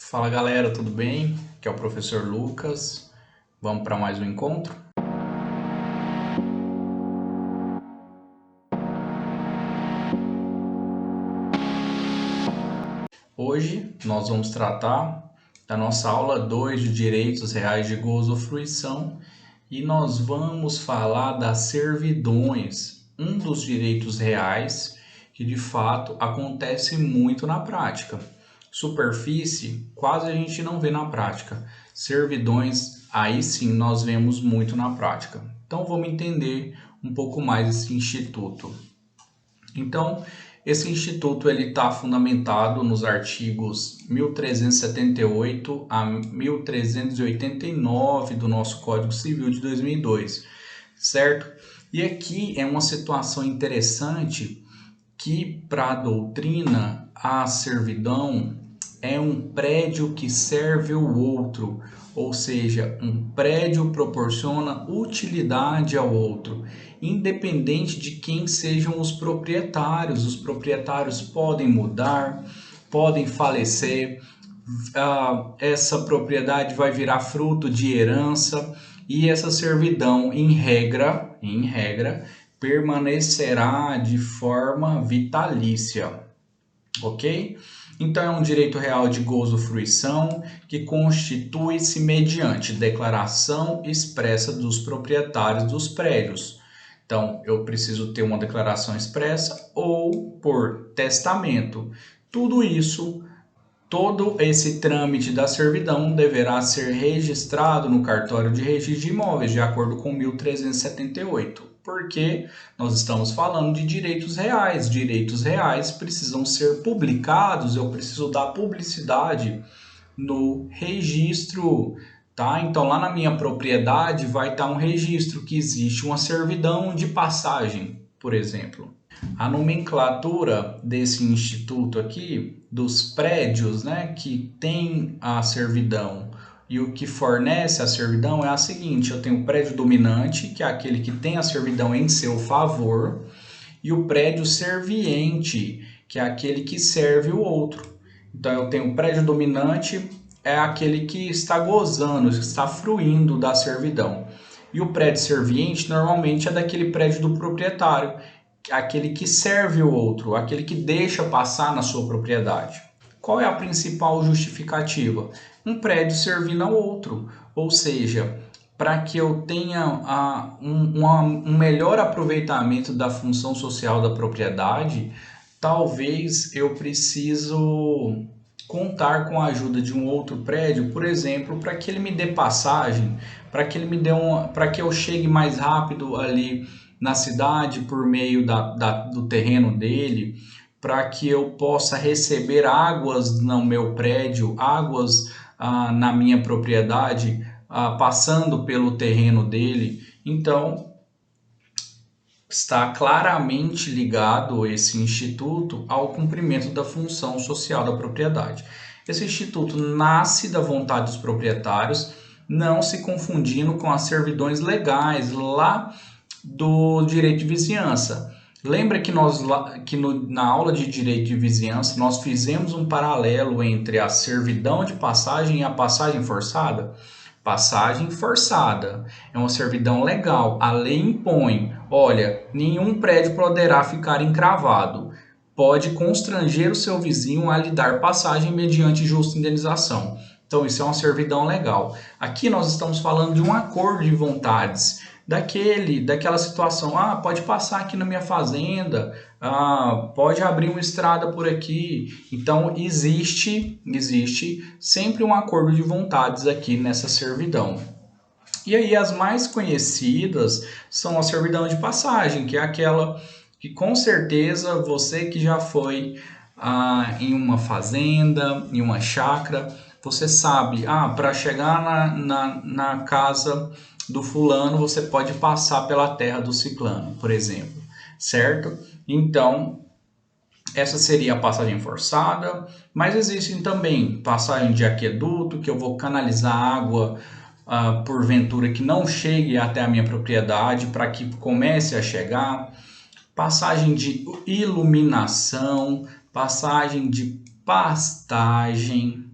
Fala galera, tudo bem? Aqui é o professor Lucas. Vamos para mais um encontro? Hoje nós vamos tratar da nossa aula 2 de Direitos Reais de Gozo ou Fruição e nós vamos falar das servidões, um dos direitos reais que de fato acontece muito na prática. Superfície, quase a gente não vê na prática. Servidões, aí sim nós vemos muito na prática. Então vamos entender um pouco mais esse instituto. Então, esse instituto ele está fundamentado nos artigos 1378 a 1389 do nosso Código Civil de 2002, certo? E aqui é uma situação interessante que para a doutrina a servidão é um prédio que serve o outro, ou seja, um prédio proporciona utilidade ao outro, independente de quem sejam os proprietários. Os proprietários podem mudar, podem falecer, essa propriedade vai virar fruto de herança e essa servidão, em regra, permanecerá de forma vitalícia, ok? Então, é um direito real de gozo fruição que constitui-se mediante declaração expressa dos proprietários dos prédios. Então, eu preciso ter uma declaração expressa ou por testamento. Tudo isso, todo esse trâmite da servidão deverá ser registrado no cartório de registro de imóveis, de acordo com 1378. Porque nós estamos falando de direitos reais. Direitos reais precisam ser publicados, eu preciso dar publicidade no registro, tá? Então lá na minha propriedade vai estar um registro que existe uma servidão de passagem, por exemplo. A nomenclatura desse instituto aqui, dos prédios, né, que tem a servidão e o que fornece a servidão é a seguinte: eu tenho o prédio dominante, que é aquele que tem a servidão em seu favor, e o prédio serviente, que é aquele que serve o outro. Então eu tenho o prédio dominante, é aquele que está gozando, que está fruindo da servidão. E o prédio serviente normalmente é daquele prédio do proprietário, aquele que serve o outro, aquele que deixa passar na sua propriedade. Qual é a principal justificativa? Um prédio servindo ao outro, ou seja, para que eu tenha um melhor aproveitamento da função social da propriedade, talvez eu preciso contar com a ajuda de um outro prédio, por exemplo, para que ele me dê passagem, para que ele me dê para que eu chegue mais rápido ali na cidade por meio do terreno dele, para que eu possa receber águas no meu prédio, águas na minha propriedade, passando pelo terreno dele. Então, está claramente ligado esse instituto ao cumprimento da função social da propriedade. Esse instituto nasce da vontade dos proprietários, não se confundindo com as servidões legais lá do direito de vizinhança. Lembra que na aula de direito de vizinhança nós fizemos um paralelo entre a servidão de passagem e a passagem forçada? Passagem forçada é uma servidão legal. A lei impõe, olha, nenhum prédio poderá ficar encravado. Pode constranger o seu vizinho a lhe dar passagem mediante justa indenização. Então isso é uma servidão legal. Aqui nós estamos falando de um acordo de vontades, daquela situação, pode passar aqui na minha fazenda, pode abrir uma estrada por aqui. Então existe sempre um acordo de vontades aqui nessa servidão. E aí as mais conhecidas são a servidão de passagem, que é aquela que com certeza você que já foi em uma fazenda, em uma chácara, você sabe, para chegar na casa do fulano, você pode passar pela terra do ciclano, por exemplo, certo? Então, essa seria a passagem forçada, mas existem também passagem de aqueduto, que eu vou canalizar água porventura que não chegue até a minha propriedade para que comece a chegar, passagem de iluminação, passagem de pastagem,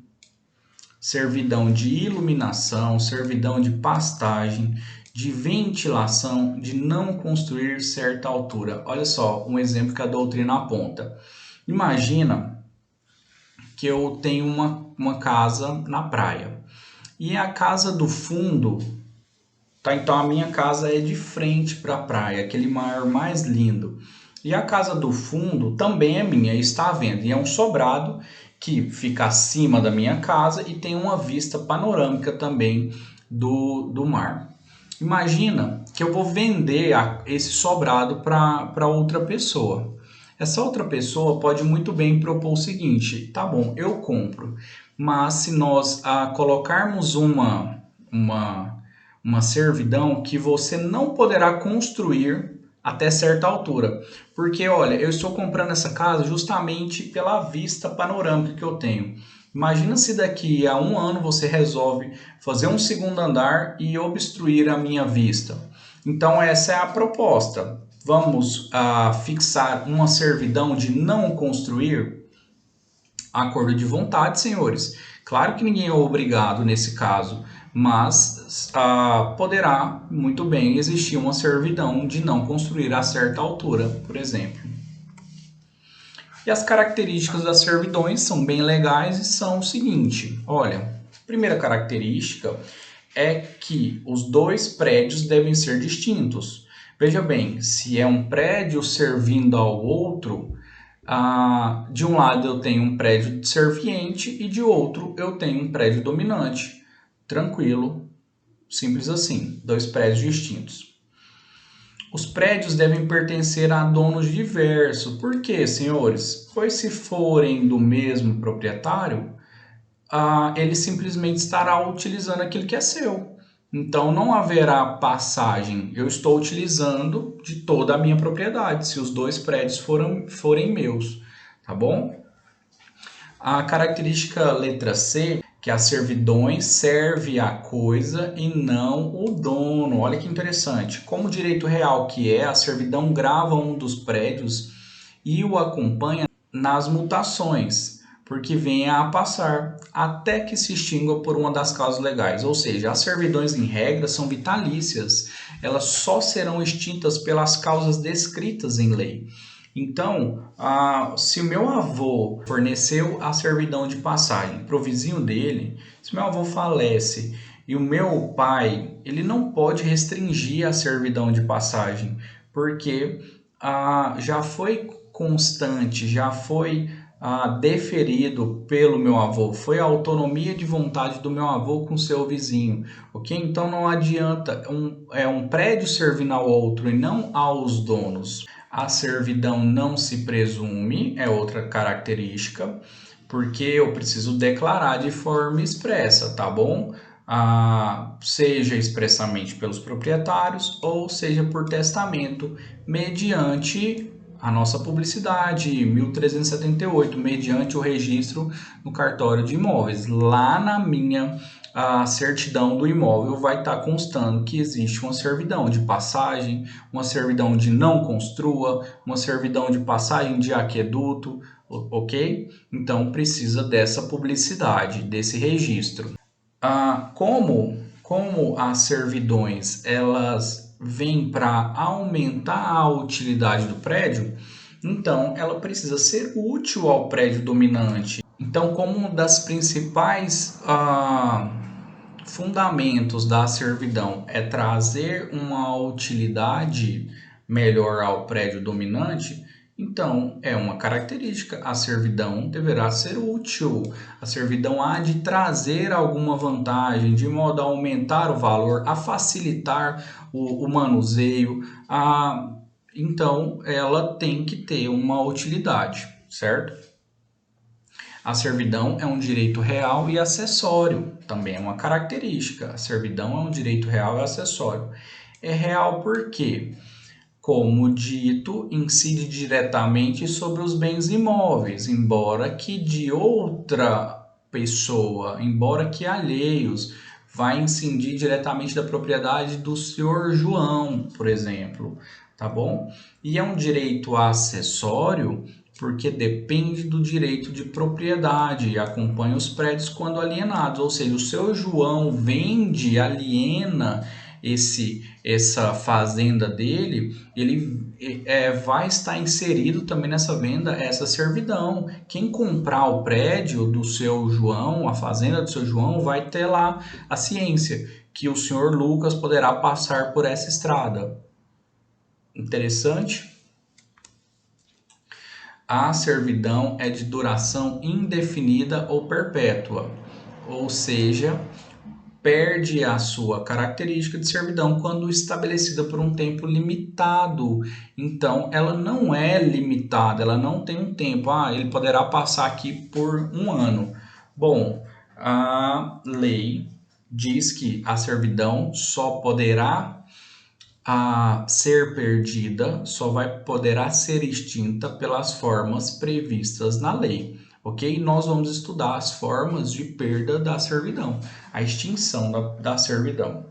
servidão de iluminação, servidão de pastagem, de ventilação, de não construir certa altura. Olha só, um exemplo que a doutrina aponta. Imagina que eu tenho uma casa na praia e a casa do fundo, tá? Então a minha casa é de frente para a praia, aquele mar mais lindo. E a casa do fundo também é minha, está à venda. E é um sobrado que fica acima da minha casa e tem uma vista panorâmica também do mar. Imagina que eu vou vender esse sobrado para outra pessoa. Essa outra pessoa pode muito bem propor o seguinte: tá bom, eu compro, mas se nós colocarmos uma servidão que você não poderá construir até certa altura. Porque, olha, eu estou comprando essa casa justamente pela vista panorâmica que eu tenho. Imagina se daqui a um ano você resolve fazer um segundo andar e obstruir a minha vista. Então, essa é a proposta. Vamos fixar uma servidão de não construir? Acordo de vontade, senhores. Claro que ninguém é obrigado nesse caso, mas poderá muito bem existir uma servidão de não construir a certa altura, por exemplo. E as características das servidões são bem legais e são o seguinte: olha, primeira característica é que os dois prédios devem ser distintos. Veja bem, se é um prédio servindo ao outro, de um lado eu tenho um prédio serviente e de outro eu tenho um prédio dominante. Tranquilo, simples assim, dois prédios distintos. Os prédios devem pertencer a donos diversos. Por quê, senhores? Pois se forem do mesmo proprietário, ele simplesmente estará utilizando aquilo que é seu. Então não haverá passagem. Eu estou utilizando de toda a minha propriedade, se os dois prédios forem meus, tá bom? A característica letra C, que as servidões serve a coisa e não o dono. Olha que interessante. Como direito real que é, a servidão grava um dos prédios e o acompanha nas mutações, porque venha a passar, até que se extingua por uma das causas legais. Ou seja, as servidões em regra são vitalícias, elas só serão extintas pelas causas descritas em lei. Então, se o meu avô forneceu a servidão de passagem para o vizinho dele, se meu avô falece e o meu pai, ele não pode restringir a servidão de passagem, porque já foi constante, já foi deferido pelo meu avô, foi a autonomia de vontade do meu avô com seu vizinho, ok? Então não adianta um prédio servindo ao outro e não aos donos. A servidão não se presume, é outra característica, porque eu preciso declarar de forma expressa, tá bom? Seja expressamente pelos proprietários ou seja por testamento, mediante a nossa publicidade, 1378, mediante o registro no cartório de imóveis. Lá na minha certidão do imóvel vai estar constando que existe uma servidão de passagem, uma servidão de não construa, uma servidão de passagem de aqueduto, ok? Então precisa dessa publicidade, desse registro. Como as servidões elas vêm para aumentar a utilidade do prédio, então ela precisa ser útil ao prédio dominante. Então, como um das principais fundamentos da servidão é trazer uma utilidade melhor ao prédio dominante, então é uma característica. A servidão deverá ser útil. A servidão há de trazer alguma vantagem, de modo a aumentar o valor, a facilitar o manuseio. Então ela tem que ter uma utilidade, certo? A servidão é um direito real e acessório, também é uma característica. A servidão é um direito real e acessório. É real porque, como dito, incide diretamente sobre os bens imóveis, embora que de outra pessoa, embora que alheios, vai incidir diretamente da propriedade do senhor João, por exemplo, tá bom? E é um direito acessório porque depende do direito de propriedade e acompanha os prédios quando alienados. Ou seja, o seu João vende, aliena essa fazenda dele, ele vai estar inserido também nessa venda, essa servidão. Quem comprar o prédio do seu João, a fazenda do seu João, vai ter lá a ciência que o senhor Lucas poderá passar por essa estrada. Interessante? A servidão é de duração indefinida ou perpétua, ou seja, perde a sua característica de servidão quando estabelecida por um tempo limitado. Então, ela não é limitada, ela não tem um tempo. Ele poderá passar aqui por 1 ano. Bom, a lei diz que a servidão só poderá ser perdida, poderá ser extinta pelas formas previstas na lei. Ok? Nós vamos estudar as formas de perda da servidão, a extinção da servidão.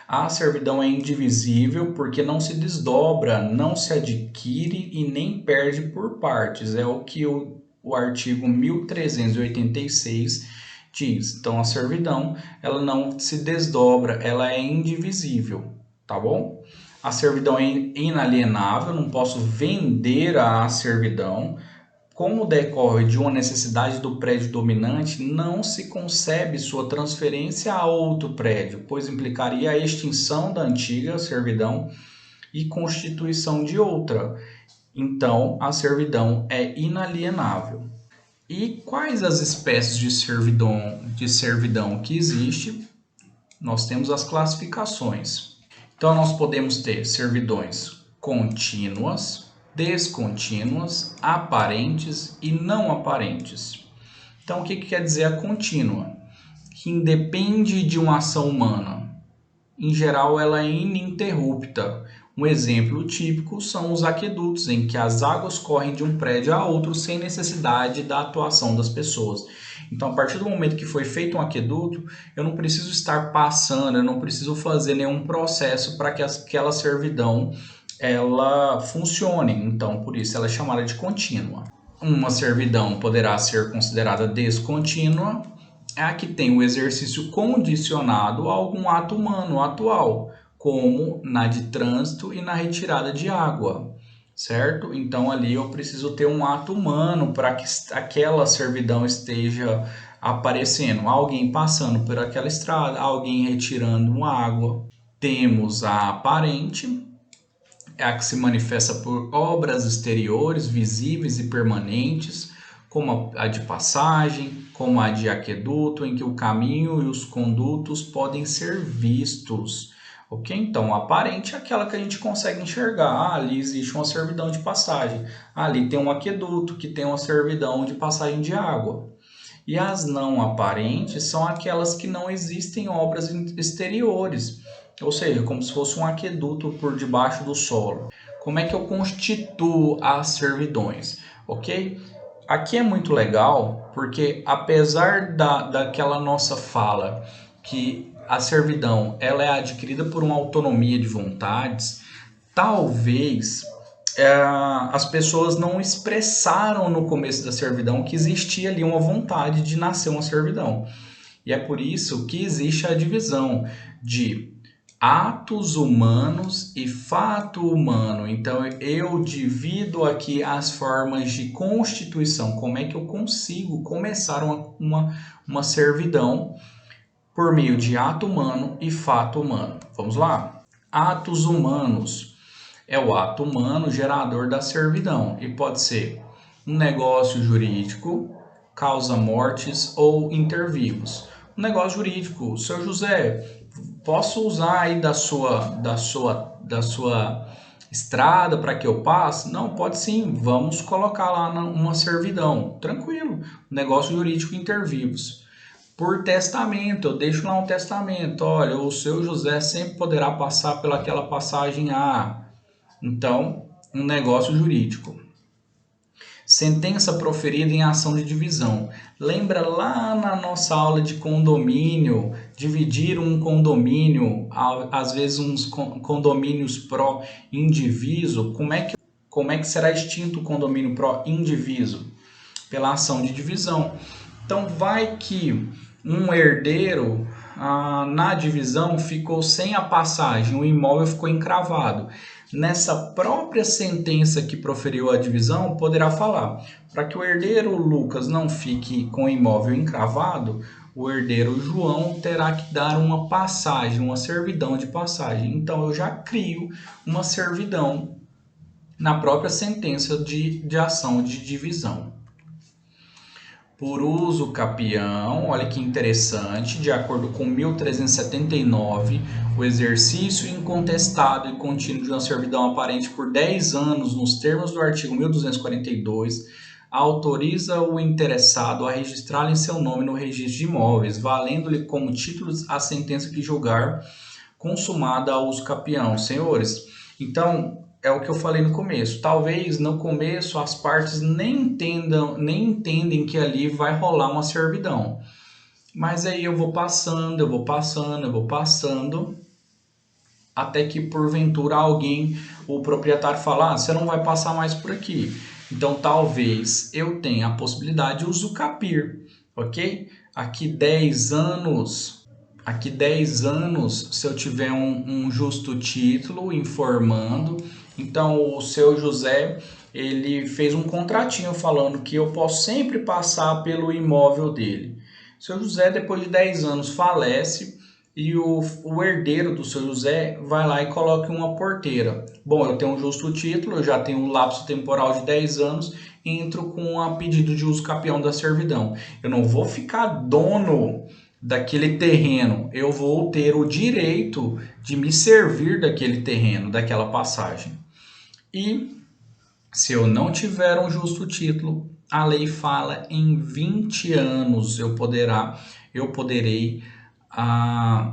A servidão é indivisível porque não se desdobra, não se adquire e nem perde por partes. É o que o artigo 1386 diz. Então, a servidão ela não se desdobra, ela é indivisível, tá bom? A servidão é inalienável, não posso vender a servidão. Como decorre de uma necessidade do prédio dominante, não se concebe sua transferência a outro prédio, pois implicaria a extinção da antiga servidão e constituição de outra. Então, a servidão é inalienável. E quais as espécies de servidão que existe? Nós temos as classificações. Então, nós podemos ter servidões contínuas, descontínuas, aparentes e não aparentes. Então, o que quer dizer a contínua? Que independe de uma ação humana. Em geral, ela é ininterrupta. Um exemplo típico são os aquedutos, em que as águas correm de um prédio a outro sem necessidade da atuação das pessoas. Então, a partir do momento que foi feito um aqueduto, eu não preciso estar passando, eu não preciso fazer nenhum processo para que aquela servidão ela funcione, então por isso ela é chamada de contínua. Uma servidão poderá ser considerada descontínua, é a que tem o exercício condicionado a algum ato humano atual, como na de trânsito e na retirada de água, certo? Então ali eu preciso ter um ato humano para que aquela servidão esteja aparecendo, alguém passando por aquela estrada, alguém retirando água. Temos a aparente, é a que se manifesta por obras exteriores, visíveis e permanentes, como a de passagem, como a de aqueduto, em que o caminho e os condutos podem ser vistos. Ok? Então, aparente é aquela que a gente consegue enxergar. Ali existe uma servidão de passagem. Ali tem um aqueduto que tem uma servidão de passagem de água. E as não aparentes são aquelas que não existem obras exteriores, ou seja, como se fosse um aqueduto por debaixo do solo. Como é que eu constituo as servidões? Ok? Aqui é muito legal porque apesar daquela nossa fala que a servidão ela é adquirida por uma autonomia de vontades, talvez as pessoas não expressaram no começo da servidão que existia ali uma vontade de nascer uma servidão. E é por isso que existe a divisão de atos humanos e fato humano. Então eu divido aqui as formas de constituição. Como é que eu consigo começar uma servidão por meio de ato humano e fato humano? Vamos lá? Atos humanos é o ato humano gerador da servidão e pode ser um negócio jurídico, causa mortes ou inter-vivos. Um negócio jurídico, seu José, posso usar aí da sua estrada para que eu passe? Não, pode sim, vamos colocar lá uma servidão, tranquilo. Negócio jurídico inter-vivos. Por testamento, eu deixo lá um testamento, olha, o seu José sempre poderá passar pelaquela passagem A. Então, um negócio jurídico. Sentença proferida em ação de divisão. Lembra lá na nossa aula de condomínio, dividir um condomínio, às vezes uns condomínios pró indiviso, como Como é que será extinto o condomínio pró indiviso? Pela ação de divisão. Então, vai que um herdeiro, na divisão, ficou sem a passagem, o imóvel ficou encravado. Nessa própria sentença que proferiu a divisão, poderá falar, para que o herdeiro Lucas não fique com o imóvel encravado, o herdeiro João terá que dar uma passagem, uma servidão de passagem. Então, eu já crio uma servidão na própria sentença de ação de divisão. Por uso capião, olha que interessante, de acordo com 1379, o exercício incontestado e contínuo de uma servidão aparente por 10 anos, nos termos do artigo 1242, autoriza o interessado a registrá-la em seu nome no registro de imóveis, valendo-lhe como títulos a sentença que julgar consumada a uso capião. Senhores, então, é o que eu falei no começo. Talvez no começo as partes nem entendem que ali vai rolar uma servidão. Mas aí eu vou passando, até que porventura alguém, o proprietário fala, você não vai passar mais por aqui. Então talvez eu tenha a possibilidade de usucapir, ok? Aqui 10 anos, se eu tiver um justo título informando. Então, o seu José, ele fez um contratinho falando que eu posso sempre passar pelo imóvel dele. O seu José, depois de 10 anos, falece e o herdeiro do seu José vai lá e coloca uma porteira. Bom, eu tenho um justo título, eu já tenho um lapso temporal de 10 anos, entro com a pedido de uso capião da servidão. Eu não vou ficar dono daquele terreno, eu vou ter o direito de me servir daquele terreno, daquela passagem. E se eu não tiver um justo título, a lei fala em 20 anos eu poderei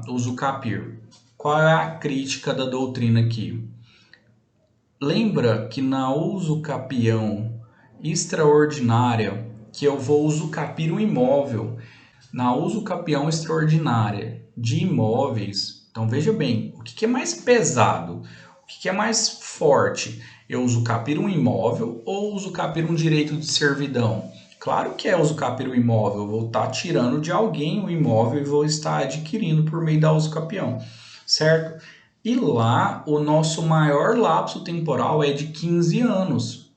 usucapir. Qual é a crítica da doutrina aqui? Lembra que na usucapião extraordinária, que eu vou usucapir um imóvel, na usucapião extraordinária de imóveis, então veja bem, o que é mais pesado? O que é mais forte? Eu usucapir um imóvel ou usucapir um direito de servidão? Claro que é usucapir o imóvel, eu vou estar tirando de alguém o imóvel e vou estar adquirindo por meio da usucapião, certo? E lá o nosso maior lapso temporal é de 15 anos.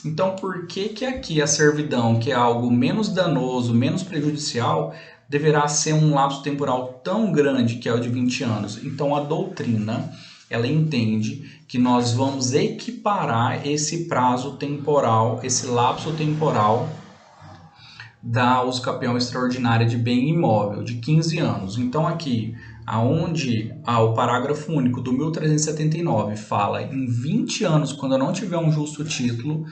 Então por que aqui a servidão, que é algo menos danoso, menos prejudicial, deverá ser um lapso temporal tão grande, que é o de 20 anos? Então a doutrina, ela entende que nós vamos equiparar esse prazo temporal, esse lapso temporal da usucapião extraordinária de bem imóvel, de 15 anos. Então aqui, aonde o parágrafo único do 1379 fala em 20 anos, quando eu não tiver um justo título,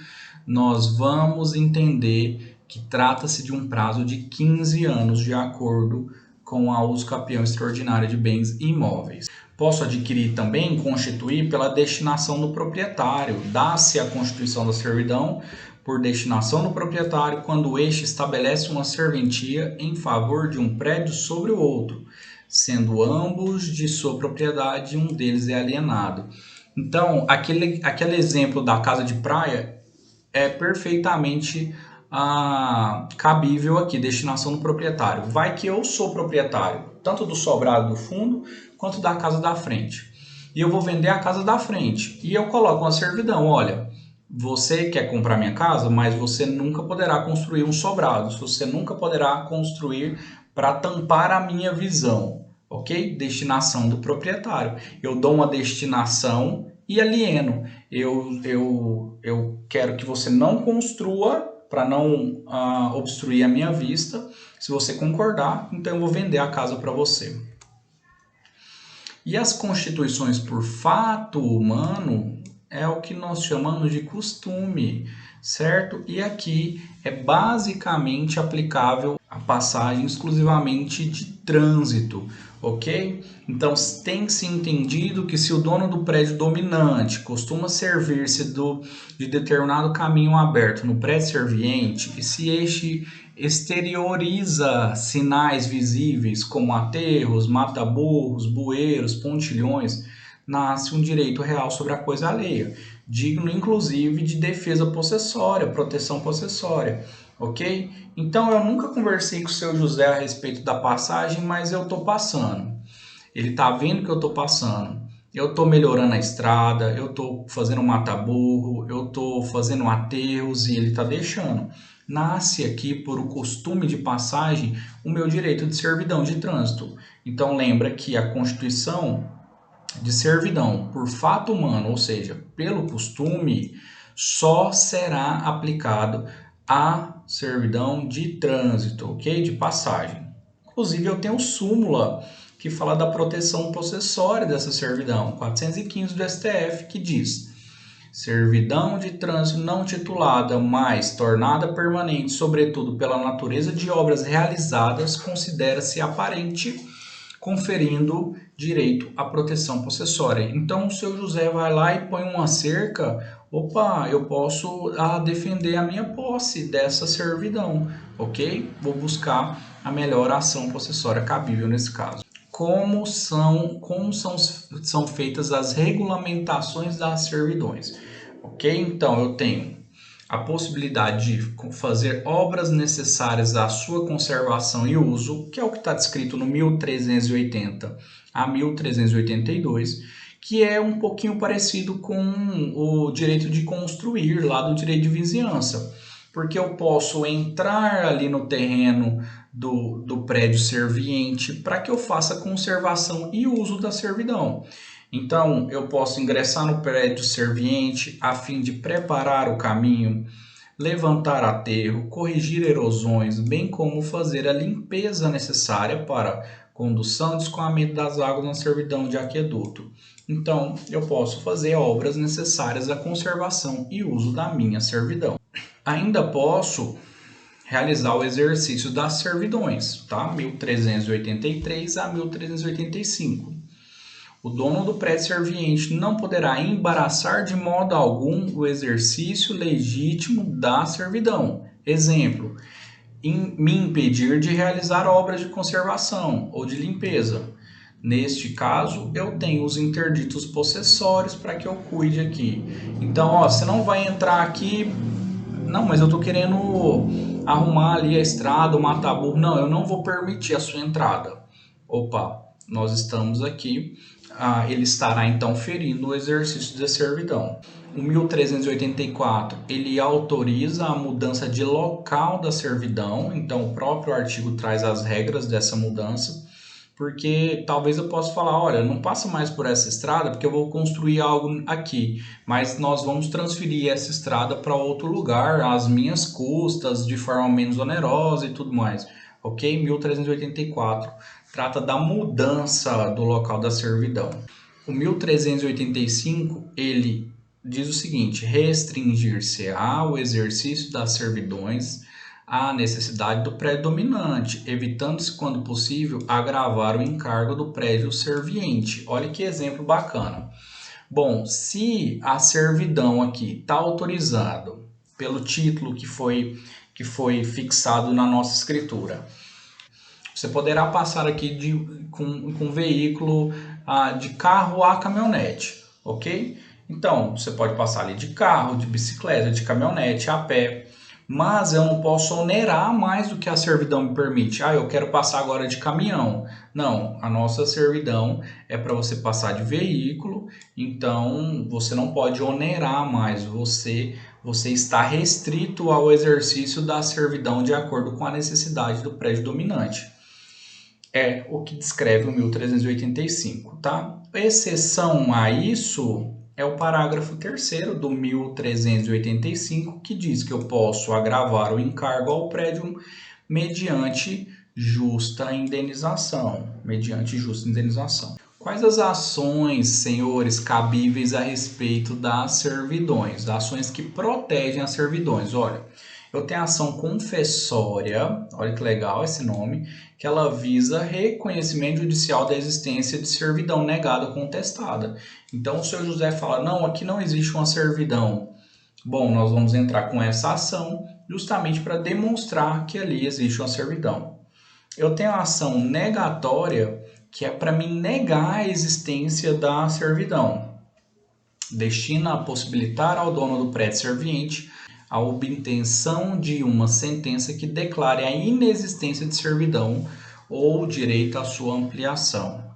nós vamos entender que trata-se de um prazo de 15 anos, de acordo com a usucapião extraordinária de bens imóveis. Posso adquirir também, constituir pela destinação do proprietário. Dá-se a constituição da servidão por destinação do proprietário quando este estabelece uma serventia em favor de um prédio sobre o outro, sendo ambos de sua propriedade e um deles é alienado. Então, aquele exemplo da casa de praia é perfeitamente cabível aqui, destinação do proprietário. Vai que eu sou proprietário, tanto do sobrado do fundo, quanto da casa da frente. E eu vou vender a casa da frente. E eu coloco uma servidão, olha, você quer comprar minha casa, mas você nunca poderá construir um sobrado. Você nunca poderá construir para tampar a minha visão, ok? Destinação do proprietário. Eu dou uma destinação e alieno. Eu quero que você não construa para não obstruir a minha vista. Se você concordar, então eu vou vender a casa para você. E as constituições por fato humano é o que nós chamamos de costume, certo? E aqui é basicamente aplicável a passagem exclusivamente de trânsito, ok? Então tem-se entendido que se o dono do prédio dominante costuma servir-se de determinado caminho aberto no prédio serviente, e se este exterioriza sinais visíveis como aterros, mata-burros, bueiros, pontilhões, nasce um direito real sobre a coisa alheia. digno inclusive de defesa possessória, proteção possessória, ok? Então eu nunca conversei com o seu José a respeito da passagem, mas eu estou passando. Ele está vendo que eu estou passando. Eu estou melhorando a estrada, eu estou fazendo mata-burro, eu estou fazendo aterros e ele está deixando. Nasce aqui por o costume de passagem o meu direito de servidão de trânsito. Então lembra que a Constituição de servidão por fato humano, ou seja, pelo costume, só será aplicado à servidão de trânsito, ok? De passagem. Inclusive eu tenho súmula que fala da proteção possessória dessa servidão, 415 do STF, que diz: servidão de trânsito não titulada, mas tornada permanente, sobretudo pela natureza de obras realizadas, considera-se aparente, conferindo direito à proteção possessória. Então, o seu José vai lá e põe uma cerca, opa, eu posso defender a minha posse dessa servidão, ok? Vou buscar a melhor ação possessória cabível nesse caso. Como são feitas as regulamentações das servidões, ok? Então, eu tenho a possibilidade de fazer obras necessárias à sua conservação e uso, que é o que está descrito no 1380 a 1382, que é um pouquinho parecido com o direito de construir lá do direito de vizinhança, porque eu posso entrar ali no terreno do prédio serviente para que eu faça conservação e uso da servidão. Então, eu posso ingressar no prédio serviente a fim de preparar o caminho, levantar aterro, corrigir erosões, bem como fazer a limpeza necessária para condução e escoamento das águas na servidão de aqueduto. Então, eu posso fazer obras necessárias à conservação e uso da minha servidão. Ainda posso realizar o exercício das servidões, tá? 1383 a 1385. O dono do prédio serviente não poderá embaraçar de modo algum o exercício legítimo da servidão. Exemplo, me impedir de realizar obras de conservação ou de limpeza. Neste caso, eu tenho os interditos possessórios para que eu cuide aqui. Então, ó, você não vai entrar aqui... Não, mas eu estou querendo arrumar ali a estrada, o mata-burro. Não, eu não vou permitir a sua entrada. Opa, nós estamos aqui. Ele estará então ferindo o exercício da servidão. O 1384, ele autoriza a mudança de local da servidão, então o próprio artigo traz as regras dessa mudança, porque talvez eu possa falar, olha, não passa mais por essa estrada porque eu vou construir algo aqui, mas nós vamos transferir essa estrada para outro lugar, às minhas custas, de forma menos onerosa e tudo mais, ok? 1384 trata da mudança do local da servidão. O 1385, ele diz o seguinte: restringir-se-á o exercício das servidões à necessidade do prédio dominante, evitando-se, quando possível, agravar o encargo do prédio serviente. Olha que exemplo bacana. Bom, se a servidão aqui está autorizado pelo título que foi fixado na nossa escritura, você poderá passar aqui com veículo de carro a caminhonete, ok? Então, você pode passar ali de carro, de bicicleta, de caminhonete, a pé, mas eu não posso onerar mais do que a servidão me permite. Eu quero passar agora de caminhão. Não, a nossa servidão é para você passar de veículo, então você não pode onerar mais, você está restrito ao exercício da servidão de acordo com a necessidade do prédio dominante. É o que descreve o 1385, tá? Exceção a isso é o parágrafo 3º do 1385, que diz que eu posso agravar o encargo ao prédio mediante justa indenização. Quais as ações, senhores, cabíveis a respeito das servidões? Ações que protegem as servidões. Olha, eu tenho a ação confessória, olha que legal esse nome, que ela visa reconhecimento judicial da existência de servidão negada ou contestada. Então, o seu José fala, não, aqui não existe uma servidão. Bom, nós vamos entrar com essa ação justamente para demonstrar que ali existe uma servidão. Eu tenho a ação negatória, que é para me negar a existência da servidão. destina a possibilitar ao dono do prédio serviente a obtenção de uma sentença que declare a inexistência de servidão ou direito à sua ampliação.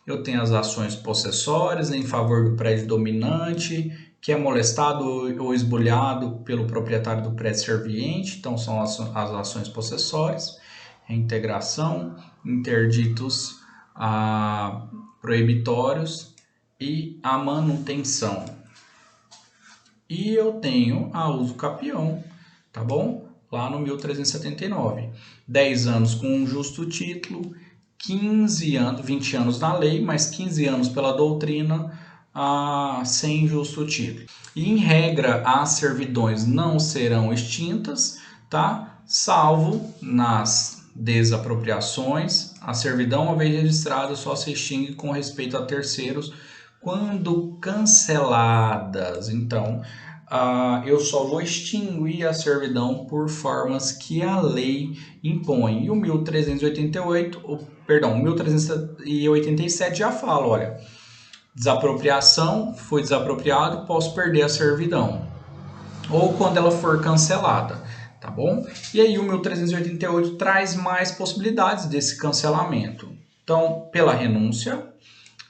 Eu tenho as ações possessórias em favor do prédio dominante, que é molestado ou esbulhado pelo proprietário do prédio serviente, então são as ações possessórias, reintegração, interditos proibitórios e a manutenção. E eu tenho a uso capião, tá bom? Lá no 1379. 10 anos com um justo título, 15 anos, 20 anos na lei, mais 15 anos pela doutrina, sem justo título. E em regra, as servidões não serão extintas, tá? Salvo nas desapropriações. A servidão, uma vez registrada, só se extingue com respeito a terceiros quando canceladas. Então, eu só vou extinguir a servidão por formas que a lei impõe. E o 1387 já fala, olha, desapropriação, foi desapropriado, posso perder a servidão. Ou quando ela for cancelada, tá bom? E aí o 1388 traz mais possibilidades desse cancelamento. Então, pela renúncia,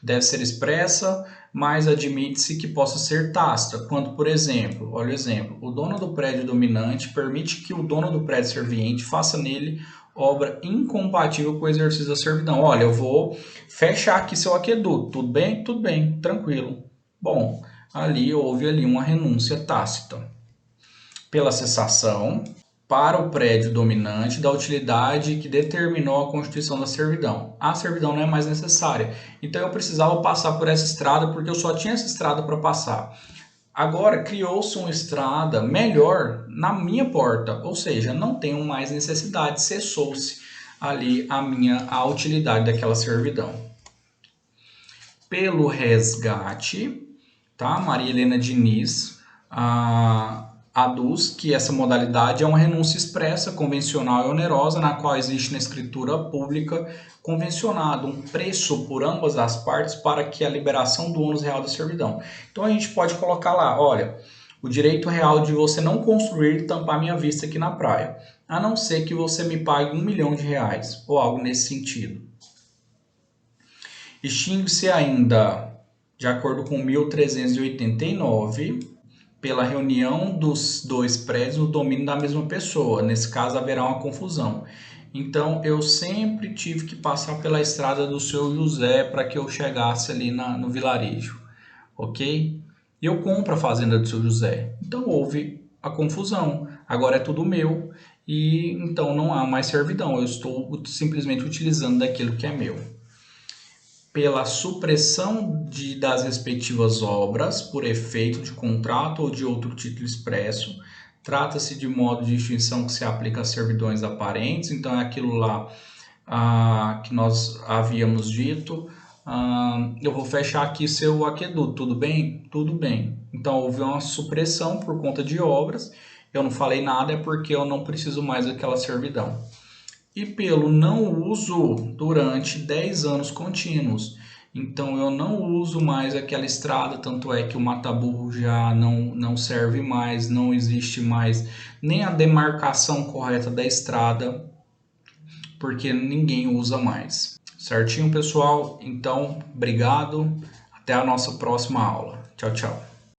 deve ser expressa, mas admite-se que possa ser tácita, quando, por exemplo, olha o exemplo, o dono do prédio dominante permite que o dono do prédio serviente faça nele obra incompatível com o exercício da servidão. Olha, eu vou fechar aqui seu aqueduto, tudo bem? Tudo bem, tranquilo. Bom, houve uma renúncia tácita. Pela cessação, para o prédio dominante da utilidade que determinou a constituição da servidão. A servidão não é mais necessária. Então eu precisava passar por essa estrada porque eu só tinha essa estrada para passar. Agora criou-se uma estrada melhor na minha porta, ou seja, não tenho mais necessidade, cessou-se ali a utilidade daquela servidão. Pelo resgate, tá? Maria Helena Diniz aduz que essa modalidade é uma renúncia expressa, convencional e onerosa, na qual existe na escritura pública convencionado um preço por ambas as partes para que a liberação do ônus real da servidão. Então a gente pode colocar lá, olha, o direito real de você não construir e tampar minha vista aqui na praia, a não ser que você me pague R$1 milhão, ou algo nesse sentido. Extingue-se ainda, de acordo com 1389, pela reunião dos dois prédios no domínio da mesma pessoa. Nesse caso, haverá uma confusão. Então, eu sempre tive que passar pela estrada do seu José para que eu chegasse ali no vilarejo, ok? E eu compro a fazenda do seu José. Então, houve a confusão. Agora é tudo meu e então não há mais servidão. Eu estou simplesmente utilizando daquilo que é meu. Pela supressão das respectivas obras por efeito de contrato ou de outro título expresso. Trata-se de modo de extinção que se aplica a servidões aparentes, então é aquilo lá que nós havíamos dito. Eu vou fechar aqui seu aqueduto, tudo bem? Tudo bem. Então houve uma supressão por conta de obras, eu não falei nada, é porque eu não preciso mais daquela servidão. E pelo não uso durante 10 anos contínuos. Então eu não uso mais aquela estrada, tanto é que o mata-burro já não serve mais, não existe mais nem a demarcação correta da estrada, porque ninguém usa mais. Certinho, pessoal? Então, obrigado. Até a nossa próxima aula. Tchau, tchau.